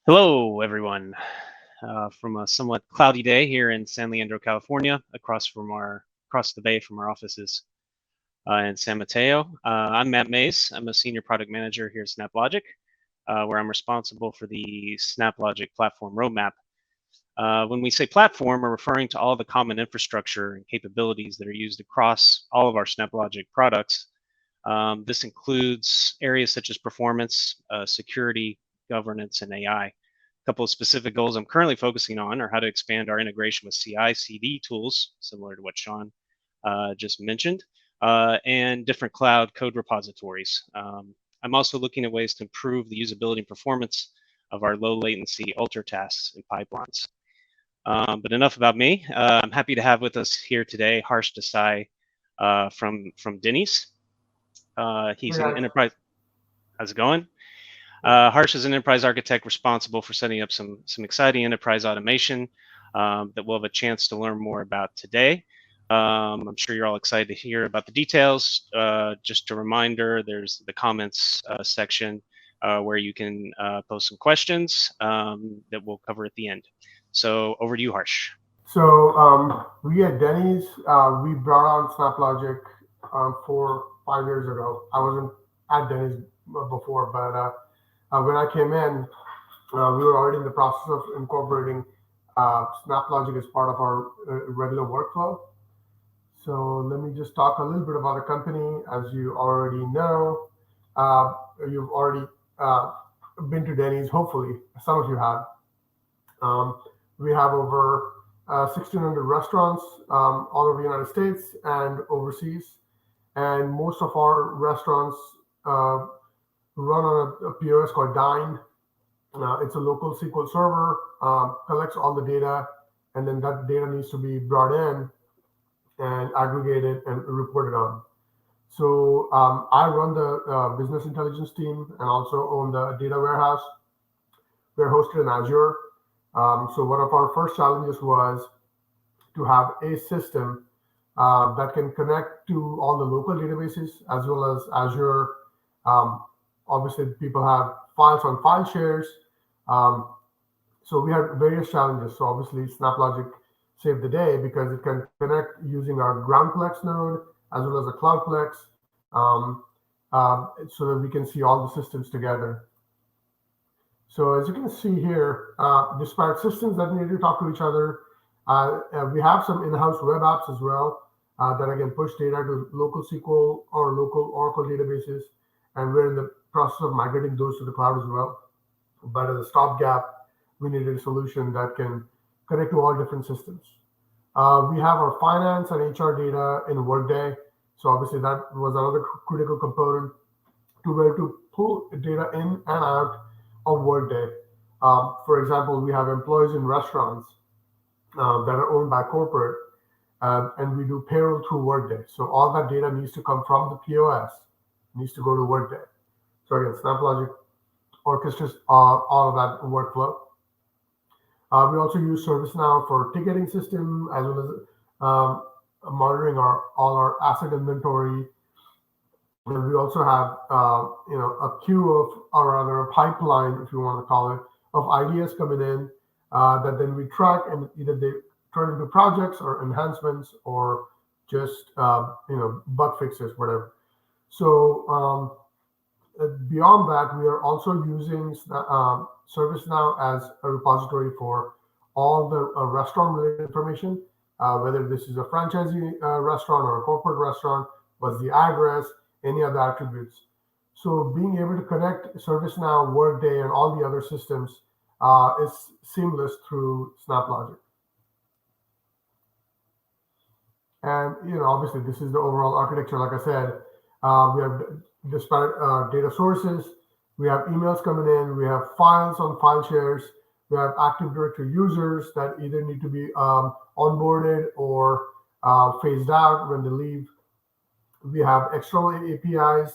Hello, everyone. From a somewhat cloudy day here in San Leandro, California, across the bay from our offices in San Mateo. I'm Matt Mays. I'm a senior product manager here at SnapLogic, where I'm responsible for the SnapLogic platform roadmap. When we say platform, we're referring to all the common infrastructure and capabilities that are used across all of our SnapLogic products. This includes areas such as performance, security, governance, and AI. A couple of specific goals I'm currently focusing on are how to expand our integration with CI/CD tools, similar to what Sean just mentioned, and different cloud code repositories. I'm also looking at ways to improve the usability and performance of our low latency ultra tasks and pipelines. But enough about me. I'm happy to have with us here today Harsh Desai from Denny's. He's Hey an guys. enterprise. How's it going? Yeah. Harsh is an enterprise architect responsible for setting up some exciting enterprise automation that we'll have a chance to learn more about today. I'm sure you're all excited to hear about the details. Just a reminder, there's the comments section where you can post some questions that we'll cover at the end. So over to you, Harsh. We at Denny's, we brought on SnapLogic 4 5 years ago. I wasn't at Denny's before, but when I came in, we were already in the process of incorporating SnapLogic as part of our regular workflow. So let me just talk a little bit about the company. As you already know, uh, you've already been to Denny's. Hopefully, some of you have. Um, we have over 1,600 restaurants all over the United States and overseas. And most of our restaurants uh, run on a POS called Dine. It's a local SQL server, collects all the data, and then that data needs to be brought in and aggregated and reported on. So I run the business intelligence team and also own the data warehouse. We're hosted in Azure. So one of our first challenges was to have a system that can connect to all the local databases as well as Azure. Um, Obviously, people have files on file shares. Um, so we had various challenges. So obviously, SnapLogic saved the day because it can connect using our GroundPlex node as well as a CloudPlex, um, so that we can see all the systems together. So as you can see here, disparate systems that need to talk to each other. We have some in-house web apps as well that again push data to local SQL or local Oracle databases, and we're in the process of migrating those to the cloud as well. But as a stopgap, we needed a solution that can connect to all different systems. We have our finance and HR data in Workday. So obviously that was another critical component to be able to pull data in and out of Workday. For example, we have employees in restaurants that are owned by corporate, and we do payroll through Workday. So all that data needs to come from the POS, needs to go to Workday. So again, SnapLogic orchestrates all of that workflow. We also use ServiceNow for ticketing system as well as monitoring all our asset inventory. And we also have a queue of, or rather a pipeline, if you want to call it, of ideas coming in that then we track, and either they turn into projects or enhancements or just bug fixes, whatever. So beyond that, we are also using ServiceNow as a repository for all the restaurant-related information, whether this is a franchisee restaurant or a corporate restaurant, what's the address, any other attributes. So being able to connect ServiceNow, Workday, and all the other systems is seamless through SnapLogic. And obviously, this is the overall architecture. Like I said, we have disparate data sources. We have emails coming in. We have files on file shares. We have Active Directory users that either need to be onboarded or phased out when they leave. We have external APIs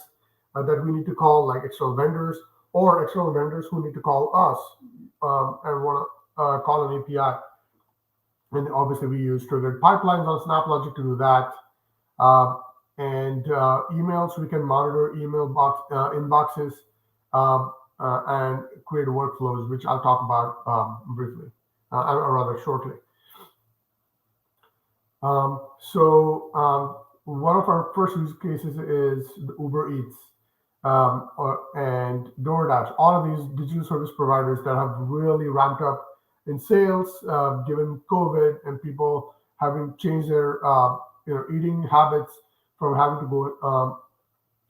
that we need to call, like external vendors, or external vendors who need to call us and want to call an API. And obviously, we use triggered pipelines on SnapLogic to do that. Uh, and emails, we can monitor email box inboxes. and create workflows, which I'll talk about briefly, or rather shortly. One of our first use cases is the Uber Eats and DoorDash. All of these digital service providers that have really ramped up in sales given COVID and people having changed their eating habits from having to go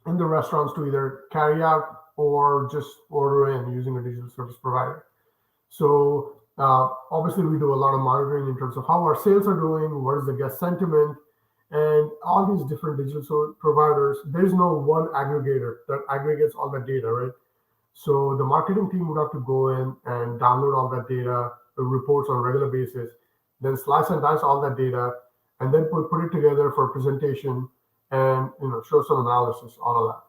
in the restaurants to either carry out or just order in using a digital service provider. So obviously we do a lot of monitoring in terms of how our sales are doing, what is the guest sentiment, and all these different digital providers. There's no one aggregator that aggregates all that data, right? So the marketing team would have to go in and download all that data, the reports on a regular basis, then slice and dice all that data, and then put it together for presentation and show some analysis, all of that.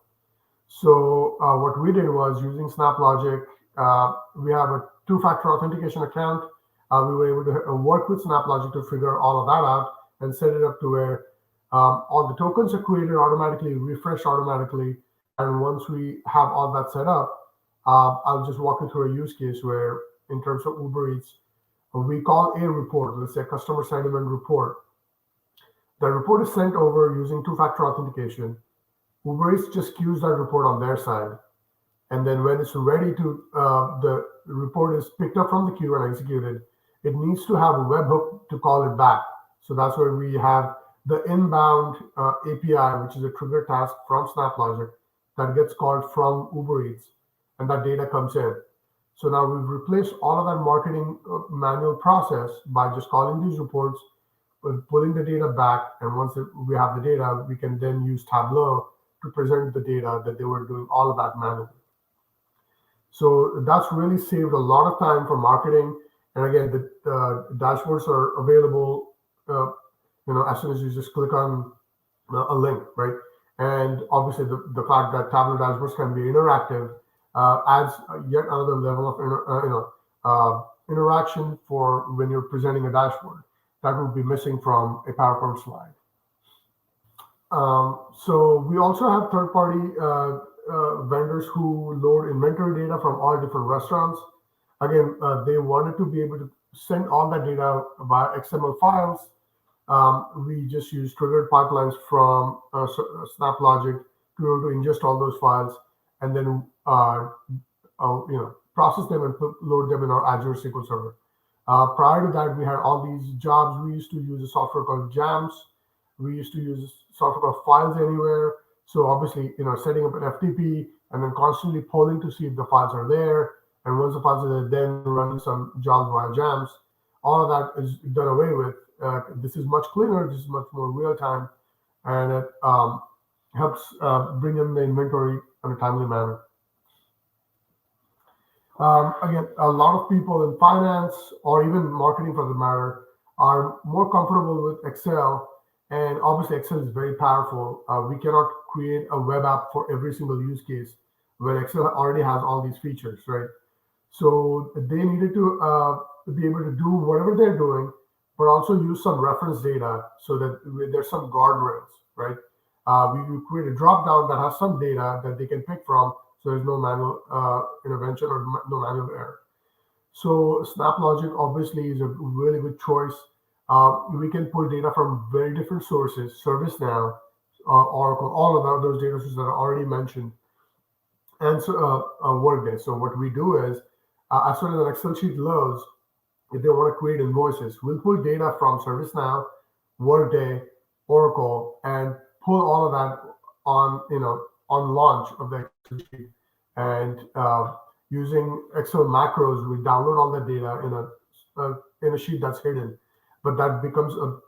So what we did was using SnapLogic, we have a two-factor authentication account. We were able to work with SnapLogic to figure all of that out and set it up to where all the tokens are created automatically, refresh automatically. And once we have all that set up, I'll just walk you through a use case where, in terms of Uber Eats, we call a report, let's say customer sentiment report. The report is sent over using two-factor authentication. Uber Eats just queues that report on their side. And then when it's ready to, the report is picked up from the queue and executed, it needs to have a webhook to call it back. So that's where we have the inbound API, which is a trigger task from SnapLogic that gets called from Uber Eats, and that data comes in. So now we've replaced all of that marketing manual process by just calling these reports, pulling the data back, and once we have the data, we can then use Tableau to present the data that they were doing all of that manually. So that's really saved a lot of time for marketing. And again, the dashboards are available, as soon as you just click on a link, right? And obviously the fact that Tableau dashboards can be interactive adds yet another level of interaction for when you're presenting a dashboard that would be missing from a PowerPoint slide. So we also have third-party vendors who load inventory data from all different restaurants. Again, they wanted to be able to send all that data via XML files. We just use triggered pipelines from SnapLogic to be able to ingest all those files and then process them and load them in our Azure SQL Server. Prior to that, we had all these jobs. We used to use a software called JAMS. We used to use software called Files Anywhere. So obviously, setting up an FTP and then constantly polling to see if the files are there. And once the files are there, then running some jobs via JAMS. All of that is done away with. This is much cleaner. This is much more real time, and it helps bring in the inventory in a timely manner. Again, a lot of people in finance or even marketing, for the matter, are more comfortable with Excel. And obviously, Excel is very powerful. We cannot create a web app for every single use case when Excel already has all these features, right? So they needed to be able to do whatever they're doing, but also use some reference data so that there's some guardrails, right? We create a drop down that has some data that they can pick from, so there's no manual intervention or no manual error. So SnapLogic obviously is a really good choice. We can pull data from very different sources, ServiceNow, Oracle, all of those data sources that are already mentioned, and so Workdays. So what we do is, as soon as an Excel sheet loads, if they want to create invoices, we'll pull data from ServiceNow, Workday, Oracle, and pull all of that on launch of the Excel sheet. And using Excel macros, we download all that data in a sheet that's hidden, but that becomes a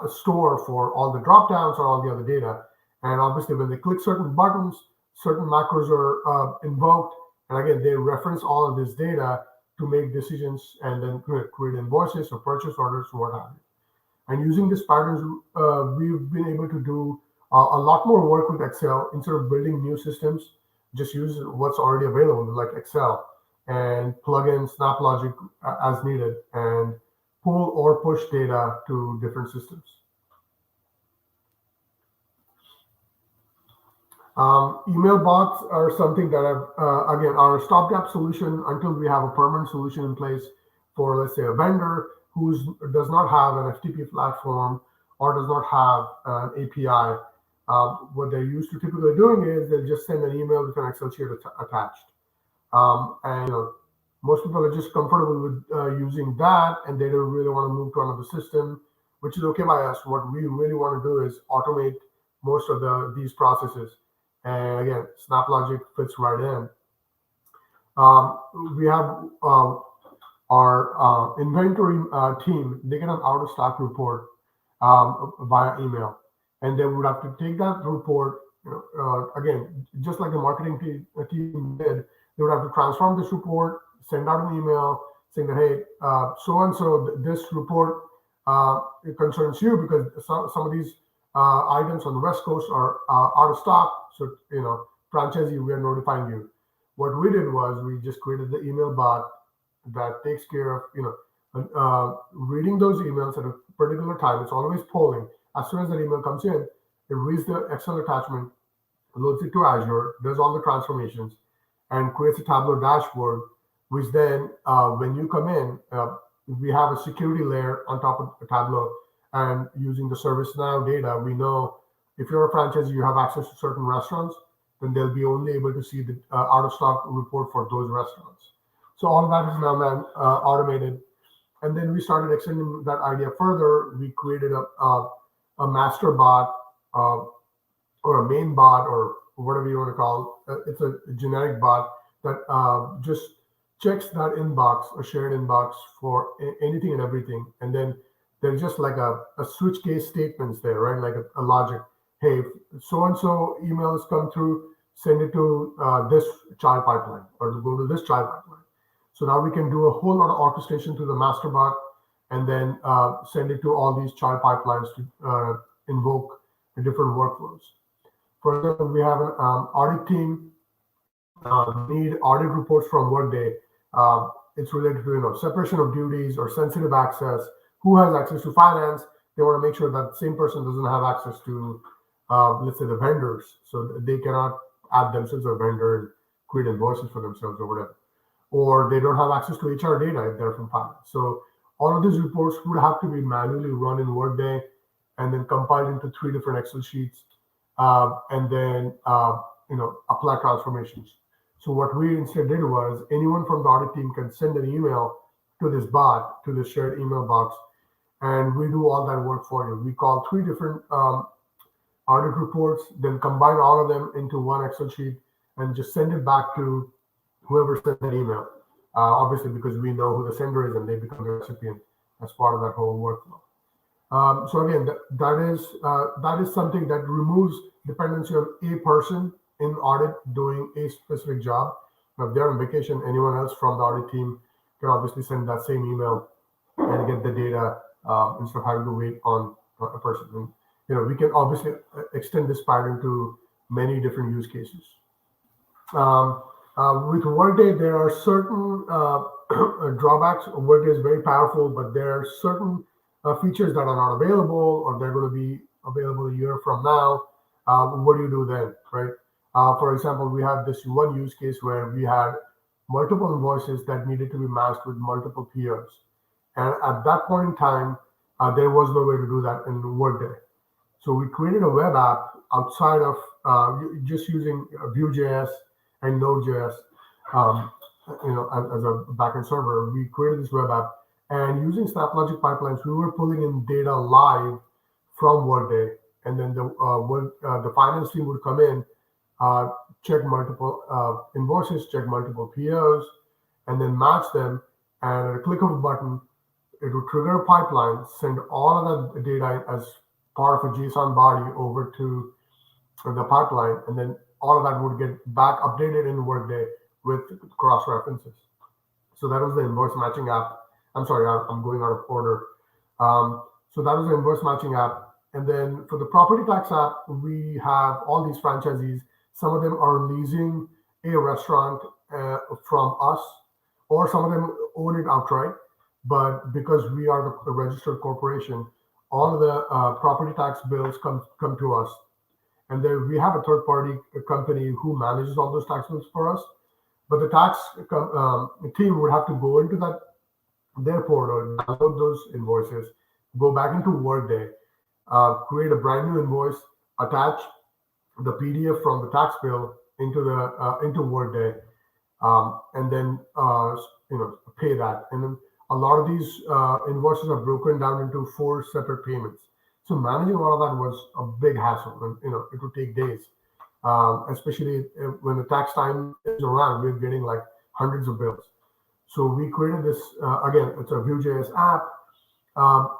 store for all the drop downs or all the other data. And obviously, when they click certain buttons, certain macros are invoked, and again, they reference all of this data to make decisions and then create invoices or purchase orders or what have you. And using these patterns, we've been able to do a lot more work with Excel. Instead of building new systems, just use what's already available, like Excel, and plug in SnapLogic as needed and pull or push data to different systems. Email bots are something that have, again, are a stopgap solution until we have a permanent solution in place for, let's say, a vendor who does not have an FTP platform or does not have an API. What they're used to typically doing is they'll just send an email with an Excel sheet attached. And most people are just comfortable with using that, and they don't really want to move to another system, which is okay by us. What we really want to do is automate most of these processes. And again, SnapLogic fits right in. We have our inventory team. They get an out of stock report via email, and they would have to take that report. Again, just like the marketing team did, they would have to transform this report, send out an email saying that, hey, so and so, this report it concerns you because some of these items on the West Coast are out of stock. So, franchisee, we are notifying you. What we did was we just created the email bot that takes care of, reading those emails at a particular time. It's always polling. As soon as that email comes in, it reads the Excel attachment, loads it to Azure, does all the transformations, and creates a Tableau dashboard, which then, when you come in, we have a security layer on top of the Tableau. And using the ServiceNow data, we know if you're a franchisee, you have access to certain restaurants, then they'll be only able to see the out-of-stock report for those restaurants. So all of that is now automated. And then we started extending that idea further. We created a master bot or a main bot or whatever you want to call it. It's a generic bot that just checks that inbox, a shared inbox for anything and everything. And then there's just like a switch case statements there, right? Like a logic. Hey, so-and-so email has come through, send it to this child pipeline or go to this child pipeline. So now we can do a whole lot of orchestration through the master bot and then send it to all these child pipelines to invoke the different workflows. For example, we have an audit team, need audit reports from Workday. It's related to separation of duties or sensitive access. Who has access to finance? They want to make sure that the same person doesn't have access to, let's say, the vendors, so they cannot add themselves a vendor and create invoices for themselves or whatever. Or they don't have access to HR data if they're from finance. So all of these reports would have to be manually run in Workday and then compiled into 3 different Excel sheets, and then apply transformations. So what we instead did was anyone from the audit team can send an email to this bot, to this shared email box, and we do all that work for you. We call 3 different audit reports, then combine all of them into one Excel sheet and just send it back to whoever sent that email. Obviously, because we know who the sender is and they become the recipient as part of that whole workflow. So again, that is something that removes dependency on a person in audit doing a specific job. Now, if they're on vacation, anyone else from the audit team can obviously send that same email and get the data instead of having to wait on a person. And, we can obviously extend this pattern to many different use cases. With Workday, there are certain drawbacks. Workday is very powerful, but there are certain features that are not available, or they're going to be available a year from now. What do you do then, right? For example, we have this one use case where we had multiple invoices that needed to be matched with multiple POs. And at that point in time, there was no way to do that in Workday. So we created a web app outside of just using Vue.js and Node.js, as a backend server. We created this web app, and using SnapLogic pipelines, we were pulling in data live from Workday, and then the finance team would come in, check multiple invoices, check multiple POs, and then match them. And at a click of a button, it would trigger a pipeline, send all of that data as part of a JSON body over to the pipeline, and then all of that would get back updated in Workday with cross references. So that was the invoice matching app. I'm sorry, I'm going out of order. So that was the invoice matching app. And then for the property tax app, we have all these franchisees. Some of them are leasing a restaurant from us, or some of them own it outright. But because we are the registered corporation, all of the property tax bills come to us. And then we have a third-party company who manages all those tax bills for us. But the tax team would have to go into their portal, download those invoices, go back into Workday, create a brand new invoice, attach the PDF from the tax bill into Workday, and then pay that. And then a lot of these invoices are broken down into 4 separate payments. So managing all of that was a big hassle, and it would take days, especially when the tax time is around. We're getting like hundreds of bills. So we created this again. It's a Vue.js app,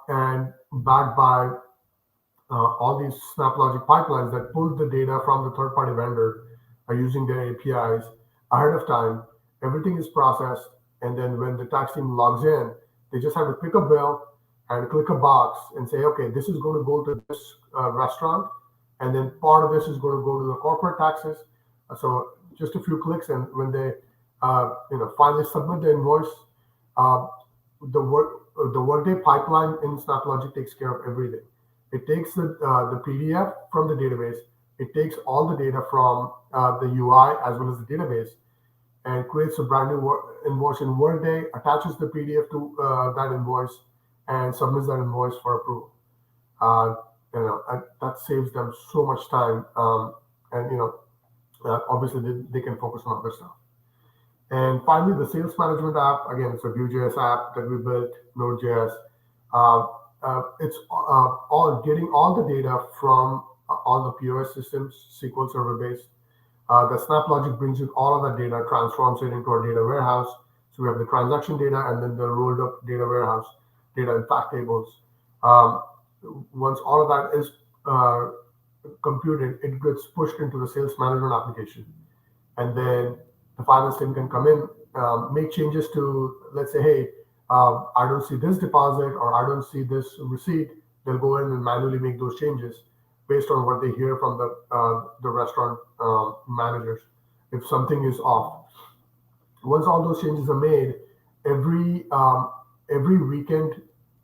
and backed by all these SnapLogic pipelines that pull the data from the third-party vendor using their APIs ahead of time. Everything is processed, and then when the tax team logs in, they just have to pick a bill and click a box and say, okay, this is going to go to this restaurant, and then part of this is going to go to the corporate taxes. So just a few clicks, and when they finally submit the invoice, the Workday pipeline in SnapLogic takes care of everything. It takes the PDF from the database. It takes all the data from the UI as well as the database, and creates a brand new invoice in Workday, attaches the PDF to that invoice, and submits that invoice for approval. That saves them so much time, and obviously they can focus on other stuff. And finally, the sales management app. Again, it's a Vue.js app that we built, Node.js. It's all getting all the data from all the POS systems, SQL Server based. The SnapLogic brings in all of that data, transforms it into our data warehouse. So we have the transaction data and then the rolled up data warehouse, data in fact tables. Once all of that is computed, it gets pushed into the sales management application. And then the finance team can come in, make changes to, let's say, hey, I don't see this deposit or I don't see this receipt. They'll go in and manually make those changes based on what they hear from the restaurant managers if something is off. Once all those changes are made, every weekend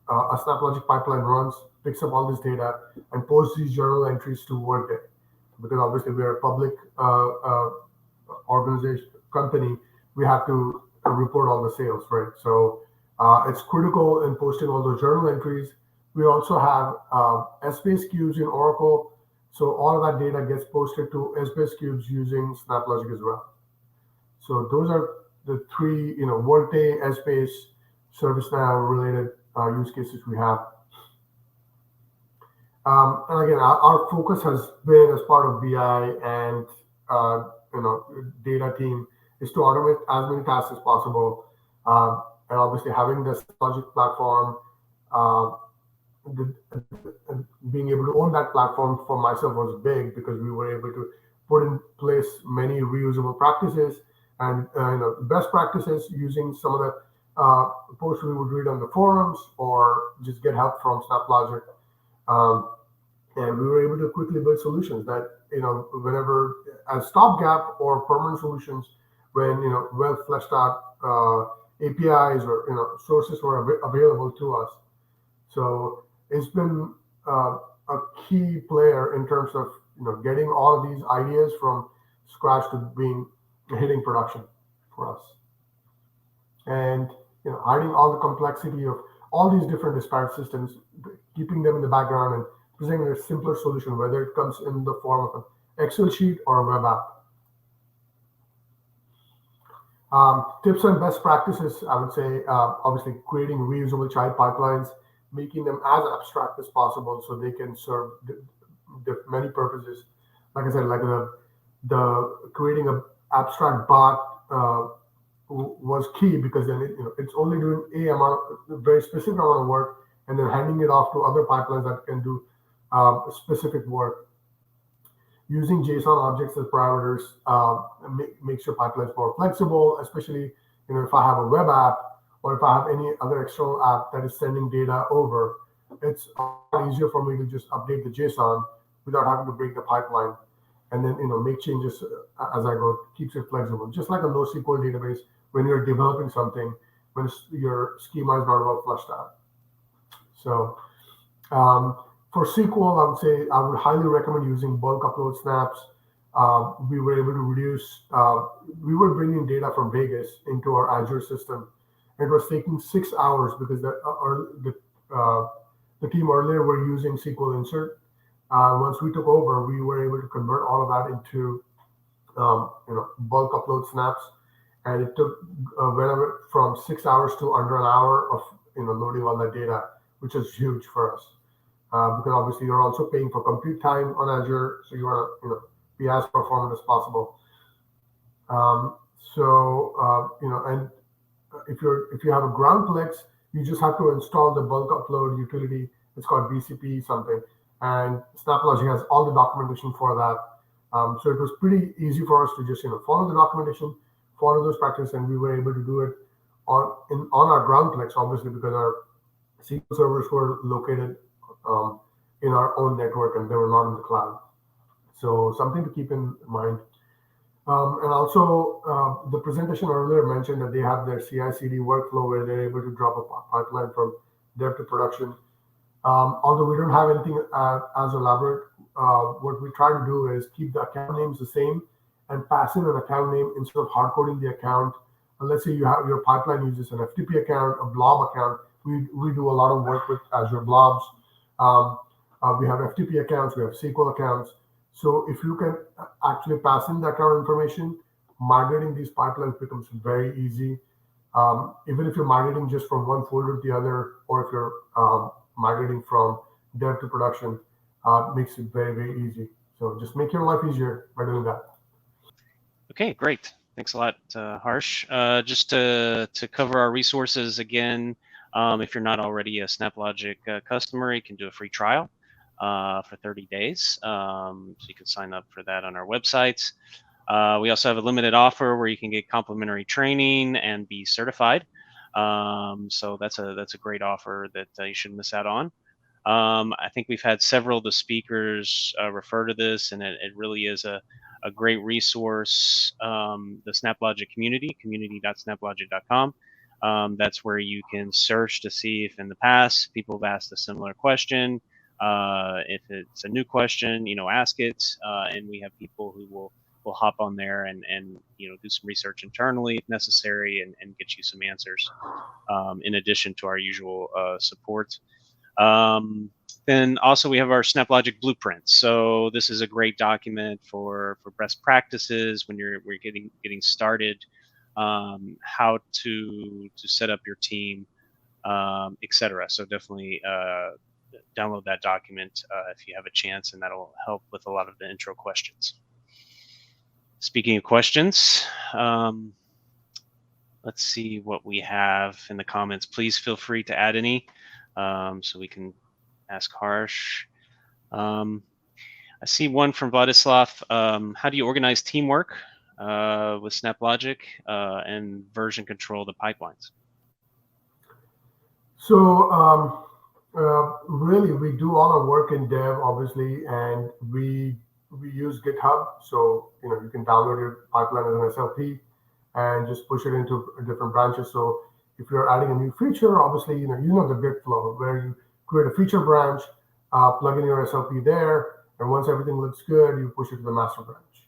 a SnapLogic pipeline runs, picks up all this data, and posts these journal entries to Workday. Because obviously we are a public organization company, we have to report all the sales, right? So it's critical in posting all those journal entries. We also have Essbase cubes in Oracle, so all of that data gets posted to Essbase cubes using SnapLogic as well. So those are the 3, Workday, Essbase, ServiceNow related use cases we have. And again, our focus has been as part of BI and data team is to automate as many tasks as possible. And obviously having this Logic platform, being able to own that platform for myself was big because we were able to put in place many reusable practices and best practices using some of the posts we would read on the forums or just get help from SnapLogic. And we were able to quickly build solutions that, whenever as stopgap or permanent solutions, when, well fleshed out APIs or sources were available to us. So it's been a key player in terms of, getting all of these ideas from scratch to hitting production for us. And, hiding all the complexity of all these different disparate systems, keeping them in the background and presenting a simpler solution, whether it comes in the form of an Excel sheet or a web app. Tips and best practices, I would say, obviously creating reusable child pipelines, making them as abstract as possible so they can serve the many purposes. Like I said, like the creating an abstract bot was key because then it's only doing a very specific amount of work and then handing it off to other pipelines that can do specific work. Using JSON objects as parameters makes your pipelines more flexible, especially if I have a web app or if I have any other external app that is sending data over. It's a lot easier for me to just update the JSON without having to break the pipeline and then make changes as I go. Keeps it flexible, just like a NoSQL database. When you're developing something, when your schema is not well fleshed out. So For SQL, I would say I would highly recommend using bulk upload snaps. We were able to reduce, we were bringing data from Vegas into our Azure system. It was taking 6 hours because the team earlier were using SQL insert. Once we took over, we were able to convert all of that into bulk upload snaps, and it took whenever from 6 hours to under an hour of loading all that data, which is huge for us because obviously you're also paying for compute time on Azure, so you want to be as performant as possible. And if you have a GroundPlex, you just have to install the bulk upload utility. It's called BCP something, and SnapLogic has all the documentation for that. So it was pretty easy for us to just follow the documentation, follow those practices, and we were able to do it on our GroundPlex, obviously, because our SQL servers were located in our own network and they were not in the cloud. So something to keep in mind. And also, the presentation earlier mentioned that they have their CI/CD workflow where they're able to drop a pipeline from dev to production. Although we don't have anything as elaborate, what we try to do is keep the account names the same and pass in an account name instead of hard coding the account. And let's say you have your pipeline uses an FTP account, a blob account. We do a lot of work with Azure blobs. We have FTP accounts, we have SQL accounts. So if you can actually pass in the account information, migrating these pipelines becomes very easy. Even if you're migrating just from one folder to the other, or if you're migrating from dev to production, makes it very, very easy. So just make your life easier by doing that. Okay, great. Thanks a lot, Harsh. Just to cover our resources again, if you're not already a SnapLogic customer, you can do a free trial for 30 days. So you can sign up for that on our websites. We also have a limited offer where you can get complimentary training and be certified. So that's a great offer that you shouldn't miss out on. I think we've had several of the speakers refer to this, and it really is a great resource. The SnapLogic community.snaplogic.com. That's where you can search to see if in the past people have asked a similar question. If it's a new question, ask it, and we have people who will hop on there and do some research internally if necessary and get you some answers in addition to our usual support. Then also we have our SnapLogic blueprint. So this is a great document for best practices when we're getting started, how to set up your team, etc. So definitely download that document if you have a chance, and that'll help with a lot of the intro questions. Speaking of questions, let's see what we have in the comments. Please feel free to add any so we can ask Harsh. I see one from Vladislav. How do you organize teamwork with SnapLogic and version control the pipelines? So really, we do all our work in dev, obviously, and we use GitHub. So you can download your pipeline as an SLP and just push it into different branches. So if you're adding a new feature, obviously you know the Git flow where you create a feature branch, plug in your SLP there, and once everything looks good, you push it to the master branch.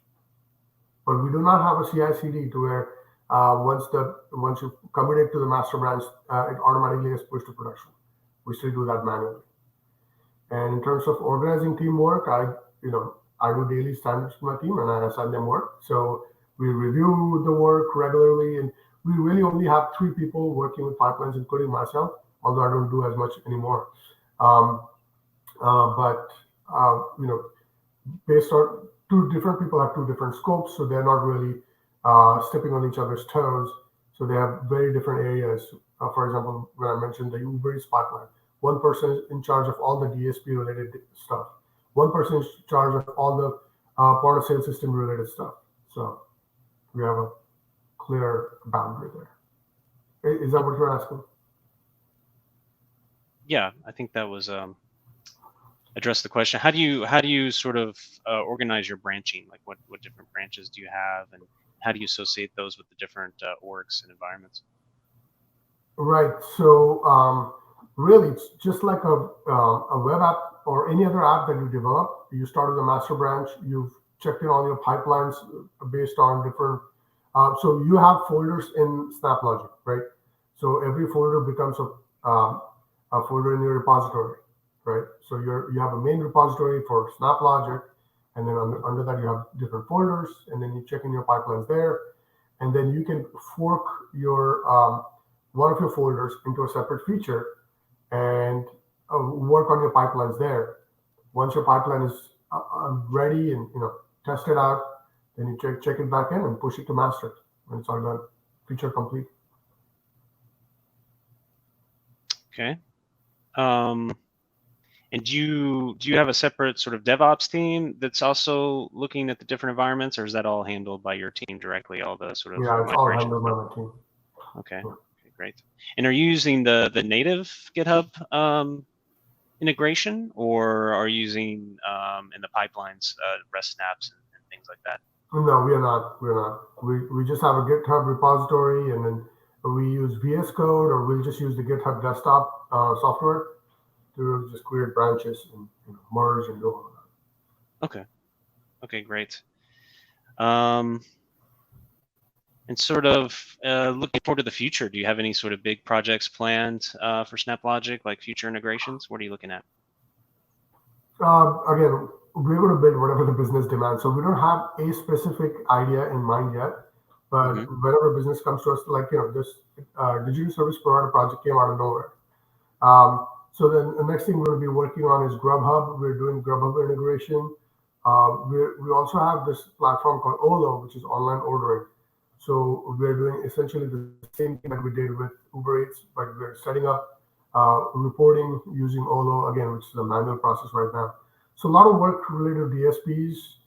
But we do not have a CI/CD to where once you commit it to the master branch, it automatically gets pushed to production. We still do that manually. And in terms of organizing teamwork, I do daily standards to my team and I assign them work. So we review the work regularly, and we really only have 3 people working with pipelines, including myself, although I don't do as much anymore. Based on 2 different people have 2 different scopes, so they're not really stepping on each other's toes. So they have very different areas. For example, when I mentioned the Uber Eats pipeline, one person is in charge of all the DSP related stuff. One person is in charge of all the point of sale system related stuff. So we have a clear boundary there. Is that what you're asking? Yeah, I think that was address the question. How do you sort of organize your branching? Like what different branches do you have, and how do you associate those with the different orgs and environments? Right. So really, it's just like a web app or any other app that you develop, you start with a master branch, you've checked in all your pipelines based on different, so you have folders in SnapLogic, right? So every folder becomes a folder in your repository, right? So you have a main repository for SnapLogic, and then under that you have different folders, and then you check in your pipelines there, and then you can fork your one of your folders into a separate feature and work on your pipelines there. Once your pipeline is ready and test it out, then you check it back in and push it to master when it's all done, feature complete. Okay. And do you have a separate sort of DevOps team that's also looking at the different environments, or is that all handled by your team directly? All the sort of it's all handled by my team. Okay. Yeah. Okay, great. And are you using the native GitHub integration, or are you using in the pipelines REST snaps and things like that? No, we are not. We're not. We just have a GitHub repository, and then we use VS Code, or we'll just use the GitHub desktop software to just create branches and merge and do all of that. Okay. Okay, great. And sort of looking forward to the future, do you have any sort of big projects planned for SnapLogic, like future integrations? What are you looking at? Again, we're going to build whatever the business demands. So we don't have a specific idea in mind yet, but whenever business comes to us, like, this digital service provider project came out of nowhere. So then the next thing we're going to be working on is Grubhub. We're doing Grubhub integration. We also have this platform called Olo, which is online ordering. So we're doing essentially the same thing that we did with Uber Eats, but we're setting up reporting using Olo again, which is a manual process right now. So a lot of work related to DSPs,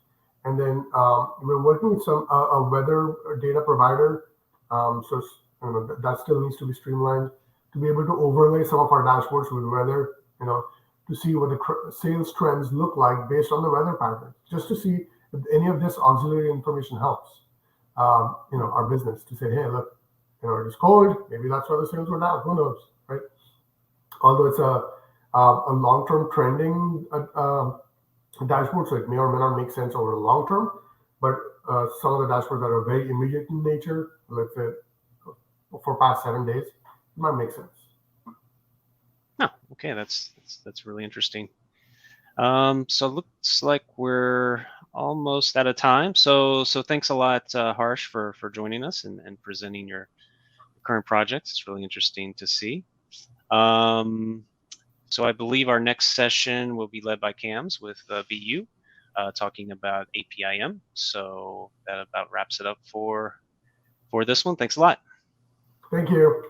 and then we're working with a weather data provider. So that still needs to be streamlined to be able to overlay some of our dashboards with weather, to see what the sales trends look like based on the weather pattern, just to see if any of this auxiliary information helps. Our business to say, hey, look, it is cold. Maybe that's why the sales were down. Who knows, right? Although it's a long-term trending dashboard, so it may or may not make sense over the long term. But some of the dashboards that are very immediate in nature, let's say for past 7 days, it might make sense. Oh, okay, that's really interesting. So looks like we're almost out of time. So thanks a lot, Harsh, for joining us and presenting your current projects. It's really interesting to see. So I believe our next session will be led by Cams with BU, talking about APIM. So that about wraps it up for this one. Thanks a lot. Thank you.